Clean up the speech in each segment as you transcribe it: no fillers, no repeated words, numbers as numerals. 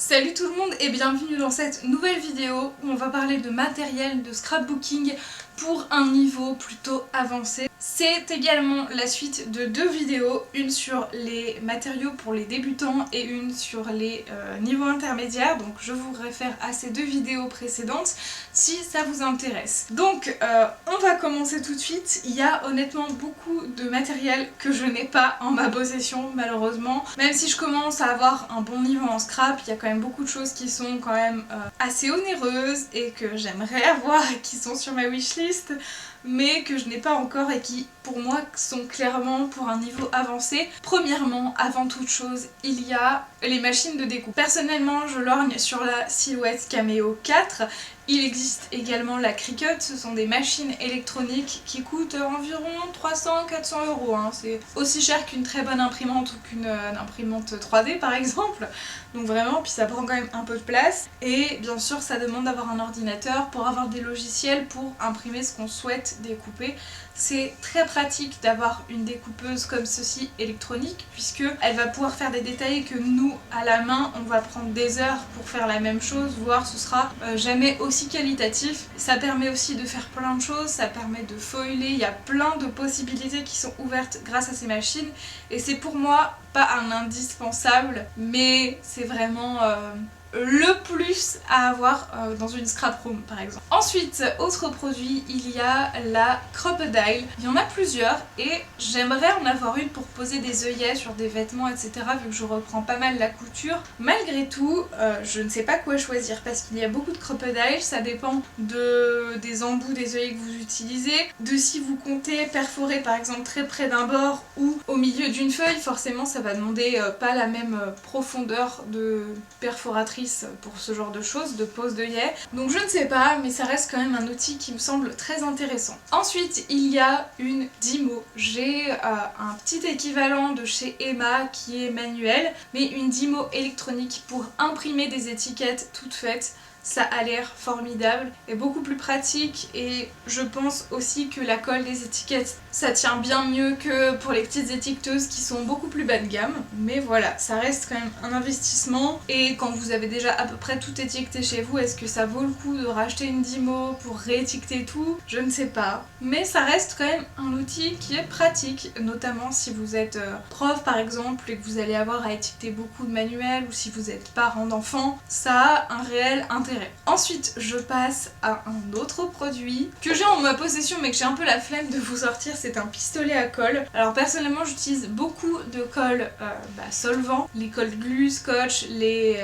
Salut tout le monde et bienvenue dans cette nouvelle vidéo où on va parler de matériel de scrapbooking pour un niveau plutôt avancé. C'est également la suite de deux vidéos, une sur les matériaux pour les débutants et une sur les niveaux intermédiaires, donc je vous réfère à ces deux vidéos précédentes si ça vous intéresse. Donc on va commencer tout de suite. Il y a honnêtement beaucoup de matériel que je n'ai pas en ma possession malheureusement, même si je commence à avoir un bon niveau en scrap, il y a quand même beaucoup de choses qui sont quand même assez onéreuses et que j'aimerais avoir et qui sont sur ma wishlist mais que je n'ai pas encore et qui pour moi sont clairement pour un niveau avancé. Premièrement, avant toute chose, il y a les machines de découpe. Personnellement, je lorgne sur la Silhouette Cameo 4. Il existe également la Cricut, ce sont des machines électroniques qui coûtent environ 300-400 €. C'est aussi cher qu'une très bonne imprimante ou qu'une imprimante 3D par exemple. Donc vraiment, puis ça prend quand même un peu de place. Et bien sûr, ça demande d'avoir un ordinateur pour avoir des logiciels pour imprimer ce qu'on souhaite découper. C'est très pratique d'avoir une découpeuse comme ceci électronique puisque elle va pouvoir faire des détails que nous à la main on va prendre des heures pour faire la même chose, voire ce sera jamais aussi qualitatif. Ça permet aussi de faire plein de choses, ça permet de foiler, il y a plein de possibilités qui sont ouvertes grâce à ces machines et c'est pour moi pas un indispensable mais c'est vraiment le plus à avoir dans une scrap room par exemple. Ensuite, autre produit, il y a la Crop-A-Dile. Il y en a plusieurs et j'aimerais en avoir une pour poser des œillets sur des vêtements etc. vu que je reprends pas mal la couture. Malgré tout, je ne sais pas quoi choisir parce qu'il y a beaucoup de Crop-A-Dile, ça dépend des embouts des œillets que vous utilisez, de si vous comptez perforer par exemple très près d'un bord ou au milieu d'une feuille, forcément ça va demander pas la même profondeur de perforatrice pour ce genre de choses, de pose d'œillet. Donc je ne sais pas, mais ça reste quand même un outil qui me semble très intéressant. Ensuite, il y a une Dymo. J'ai un petit équivalent de chez Emma qui est manuel, mais une Dymo électronique pour imprimer des étiquettes toutes faites. Ça a l'air formidable et beaucoup plus pratique et je pense aussi que la colle des étiquettes ça tient bien mieux que pour les petites étiqueteuses qui sont beaucoup plus bas de gamme. Mais voilà, ça reste quand même un investissement et quand vous avez déjà à peu près tout étiqueté chez vous, est-ce que ça vaut le coup de racheter une Dymo pour réétiqueter tout? Je ne sais pas. Mais ça reste quand même un outil qui est pratique, notamment si vous êtes prof par exemple et que vous allez avoir à étiqueter beaucoup de manuels ou si vous êtes parent d'enfants, ça a un réel intérêt. Ensuite, je passe à un autre produit que j'ai en ma possession mais que j'ai un peu la flemme de vous sortir, c'est un pistolet à colle. Alors personnellement j'utilise beaucoup de colle solvant, les colles glue, scotch, les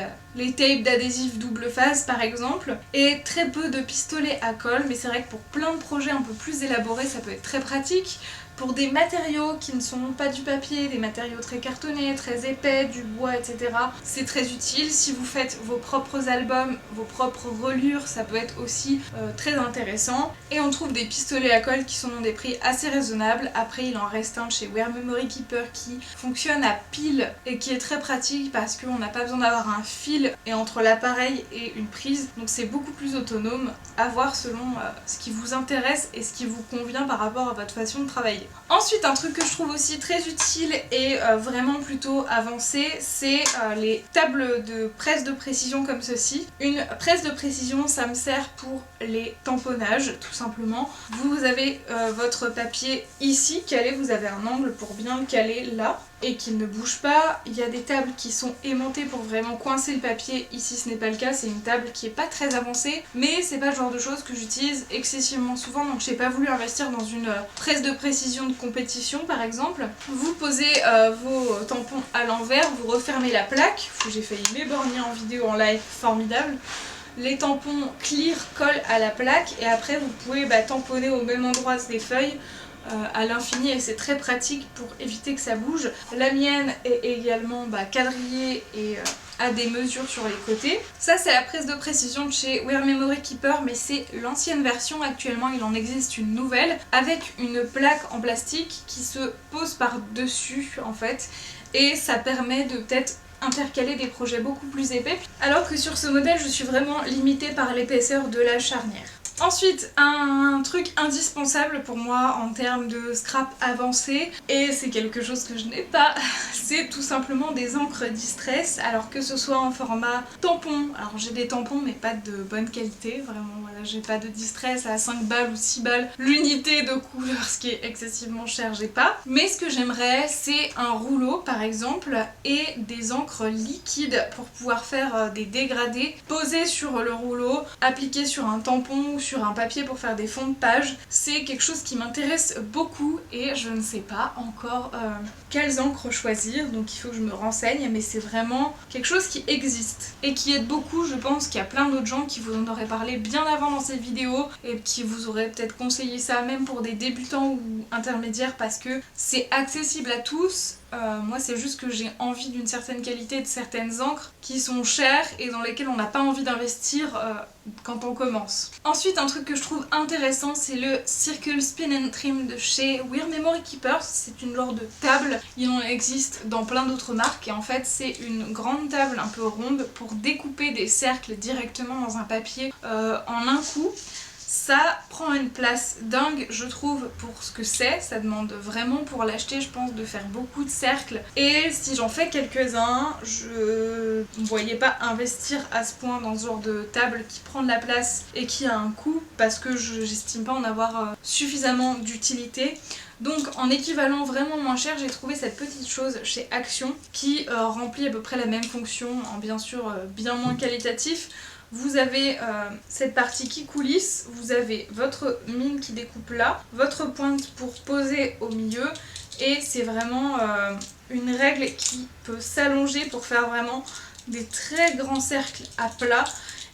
tapes d'adhésif double phase par exemple, et très peu de pistolets à colle, mais c'est vrai que pour plein de projets un peu plus élaborés ça peut être très pratique. Pour des matériaux qui ne sont pas du papier, des matériaux très cartonnés, très épais, du bois, etc. c'est très utile. Si vous faites vos propres albums, vos propres reliures, ça peut être aussi très intéressant. Et on trouve des pistolets à colle qui sont dans des prix assez raisonnables. Après, il en reste un chez Wear Memory Keeper qui fonctionne à pile et qui est très pratique parce qu'on n'a pas besoin d'avoir un fil et entre l'appareil et une prise. Donc c'est beaucoup plus autonome, à voir selon ce qui vous intéresse et ce qui vous convient par rapport à votre façon de travailler. Ensuite, un truc que je trouve aussi très utile et vraiment plutôt avancé, c'est les tables de presse de précision comme ceci. Une presse de précision, ça me sert pour les tamponnages, tout simplement. Vous avez votre papier ici calé, vous avez un angle pour bien le caler là et qu'il ne bouge pas. Il y a des tables qui sont aimantées pour vraiment coincer le papier. Ici ce n'est pas le cas, c'est une table qui est pas très avancée, mais c'est pas le genre de choses que j'utilise excessivement souvent, donc j'ai pas voulu investir dans une presse de précision de compétition par exemple. Vous posez vos tampons à l'envers, vous refermez la plaque. J'ai failli m'éborgner en vidéo en live, formidable. Les tampons clear collent à la plaque et après vous pouvez tamponner au même endroit des feuilles à l'infini et c'est très pratique pour éviter que ça bouge. La mienne est également quadrillée et a des mesures sur les côtés. Ça c'est la presse de précision de chez Wear Memory Keeper, mais c'est l'ancienne version. Actuellement il en existe une nouvelle avec une plaque en plastique qui se pose par dessus en fait et ça permet de peut-être intercaler des projets beaucoup plus épais alors que sur ce modèle je suis vraiment limitée par l'épaisseur de la charnière. Ensuite, un truc indispensable pour moi en termes de scrap avancé, et c'est quelque chose que je n'ai pas, c'est tout simplement des encres Distress, alors que ce soit en format tampon. Alors j'ai des tampons mais pas de bonne qualité, vraiment voilà, j'ai pas de Distress à 5 balles ou 6 balles l'unité de couleur, ce qui est excessivement cher, j'ai pas. Mais ce que j'aimerais, c'est un rouleau par exemple et des encres liquides pour pouvoir faire des dégradés posés sur le rouleau, appliqués sur un tampon ou sur un papier pour faire des fonds de page. C'est quelque chose qui m'intéresse beaucoup et je ne sais pas encore quelles encres choisir, donc il faut que je me renseigne, mais c'est vraiment quelque chose qui existe et qui aide beaucoup. Je pense qu'il y a plein d'autres gens qui vous en auraient parlé bien avant dans cette vidéo et qui vous auraient peut-être conseillé ça même pour des débutants ou intermédiaires parce que c'est accessible à tous. Moi c'est juste que j'ai envie d'une certaine qualité de certaines encres qui sont chères et dans lesquelles on n'a pas envie d'investir quand on commence. Ensuite un truc que je trouve intéressant, c'est le Circle Spin and Trim de chez Weird Memory Keepers. C'est une genre de table, il en existe dans plein d'autres marques et en fait c'est une grande table un peu ronde pour découper des cercles directement dans un papier en un coup. Ça prend une place dingue je trouve pour ce que c'est, ça demande vraiment pour l'acheter je pense de faire beaucoup de cercles et si j'en fais quelques-uns je ne voyais pas investir à ce point dans ce genre de table qui prend de la place et qui a un coût parce que j'estime pas en avoir suffisamment d'utilité. Donc en équivalent vraiment moins cher, j'ai trouvé cette petite chose chez Action qui remplit à peu près la même fonction en bien sûr bien moins qualitatif. Vous avez cette partie qui coulisse, vous avez votre mine qui découpe là, votre pointe pour poser au milieu et c'est vraiment une règle qui peut s'allonger pour faire vraiment des très grands cercles à plat.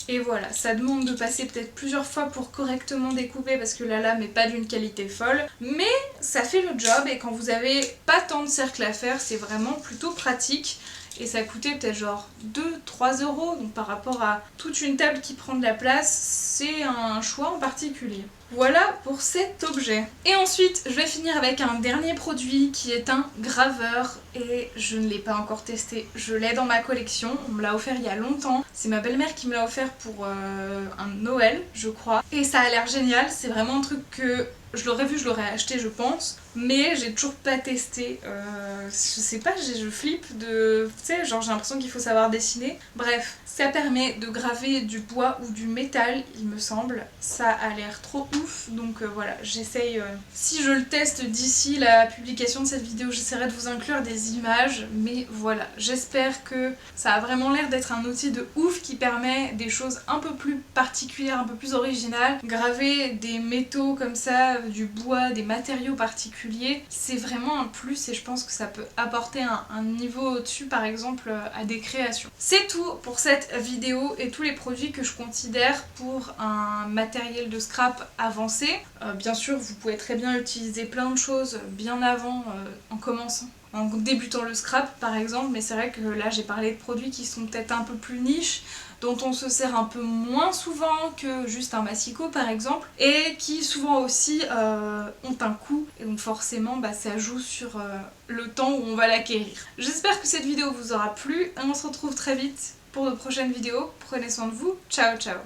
Et voilà, ça demande de passer peut-être plusieurs fois pour correctement découper parce que la lame n'est pas d'une qualité folle. Mais ça fait le job et quand vous avez pas tant de cercles à faire, c'est vraiment plutôt pratique. Et ça coûtait peut-être genre 2-3 euros, donc par rapport à toute une table qui prend de la place, c'est un choix en particulier. Voilà pour cet objet. Et ensuite, je vais finir avec un dernier produit qui est un graveur et je ne l'ai pas encore testé. Je l'ai dans ma collection, on me l'a offert il y a longtemps. C'est ma belle-mère qui me l'a offert pour un Noël, je crois. Et ça a l'air génial, c'est vraiment un truc que je l'aurais vu, je l'aurais acheté je pense, mais j'ai toujours pas testé. Je sais pas, je flippe de... Tu sais, genre j'ai l'impression qu'il faut savoir dessiner. Bref, ça permet de graver du bois ou du métal, il me semble. Ça a l'air trop ouf, donc voilà, j'essaye... Si je le teste d'ici la publication de cette vidéo, j'essaierai de vous inclure des images, mais voilà, j'espère que ça a vraiment l'air d'être un outil de ouf qui permet des choses un peu plus particulières, un peu plus originales. Graver des métaux comme ça, du bois, des matériaux particuliers, c'est vraiment un plus et je pense que ça peut apporter un niveau au-dessus par exemple à des créations. C'est tout pour cette vidéo et tous les produits que je considère pour un matériel de scrap avancé. Bien sûr vous pouvez très bien utiliser plein de choses bien avant en commençant. En débutant le scrap par exemple, mais c'est vrai que là j'ai parlé de produits qui sont peut-être un peu plus niches, dont on se sert un peu moins souvent que juste un massicot par exemple, et qui souvent aussi ont un coût, et donc forcément ça joue sur le temps où on va l'acquérir. J'espère que cette vidéo vous aura plu, et on se retrouve très vite pour de prochaines vidéos. Prenez soin de vous, ciao ciao.